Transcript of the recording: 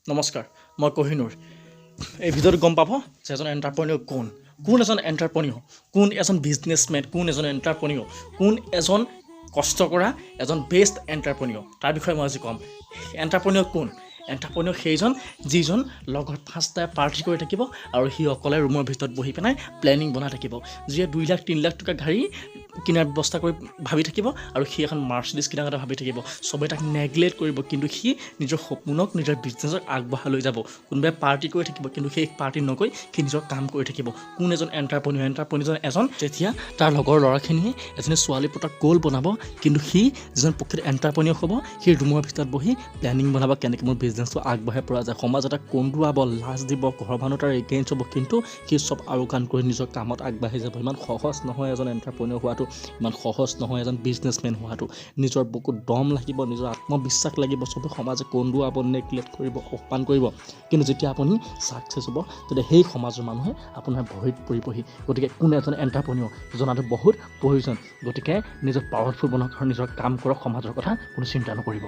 নমস্কাৰ, মই কহিনুৰ। এই ভিডিঅ'টো গম পাব যে এজন এণ্টাৰপ্ৰেনিয়ৰ কোন এজন এণ্টাৰপ্ৰেনিয়ৰ, কোন এজন বিজনেছমেন, কোন এজন এণ্টাৰপ্ৰেনিয়ৰ, কোন এজন কষ্ট কৰা এজন বেষ্ট এণ্টাৰপ্ৰেনিয়ৰ, তাৰ বিষয়ে মই আজি ক'ম। এণ্টাৰপ্ৰেনিয়ৰ কোন? এণ্টাৰপ্ৰেনিয়ৰ সেইজন যিজন লগত 5টা পাৰ্টি কৰি থাকিব আৰু সি অকলে ৰুমৰ ভিতৰত বহি পেলাই প্লেনিং বনাই থাকিব, যিয়ে 2 লাখ 3 লাখ টকা গাড়ী কিনাৰ ব্যৱস্থা কৰি ভাবি থাকিব আৰু সি এখন মাৰ্চিডিজ কিনাৰ কথা ভাবি থাকিব। চবে তাক নেগলেক্ট কৰিব, কিন্তু সি নিজৰ সপোনক নিজৰ বিজনেছক আগবঢ়াই লৈ যাব। কোনোবাই পাৰ্টি কৰি থাকিব, কিন্তু সেই পাৰ্টি নকৈ সি নিজৰ কাম কৰি থাকিব। কোন এজন এণ্টাৰপ্ৰেনিয়ৰ? এণ্টাৰপ্ৰেনিয়ৰ এজন যেতিয়া তাৰ লগৰ ল'ৰাখিনিয়ে এজনী ছোৱালী পতাক গ'ল বনাব, কিন্তু সি যিজন প্ৰকৃত এণ্টাৰপ্ৰেনিয়ৰ হ'ব, সেই ৰুমৰ ভিতৰত বহি প্লেনিং বনাব কেনেকৈ মোৰ বিজনেছটো আগবঢ়াই পৰা যায়। সমাজত তাক কন্দুৱাব, লাজ দিব, ঘৰৰ মানুহ তাৰ এগেইনষ্ট হ'ব, কিন্তু সি চব আৰু কাম কৰি নিজৰ কামত আগবাঢ়ি যাব। ইমান সহজ নহয় এজন এণ্টাৰপ্ৰেনিয়ৰ হোৱাটো, ইমান সহজ নহয় এজন বিজনেছমেন হোৱাটো। নিজৰ বুকুত দম লাগিব, নিজৰ আত্মবিশ্বাস লাগিব। চবে সমাজে কন্দুৱাব, নেগলেক্ট কৰিব, অপমান কৰিব, কিন্তু যেতিয়া আপুনি ছাকচেছ হ'ব, তেতিয়া সেই সমাজৰ মানুহে আপোনাৰ ভৰিত পৰিবহি। গতিকে কোন এজন এণ্টাৰপ্ৰেনিয়ৰ জনাটো বহুত প্ৰয়োজন। গতিকে নিজৰ পাৱাৰফুল বনাওক আৰু নিজৰ কাম কৰক, সমাজৰ কথা কোনো চিন্তা নকৰিব।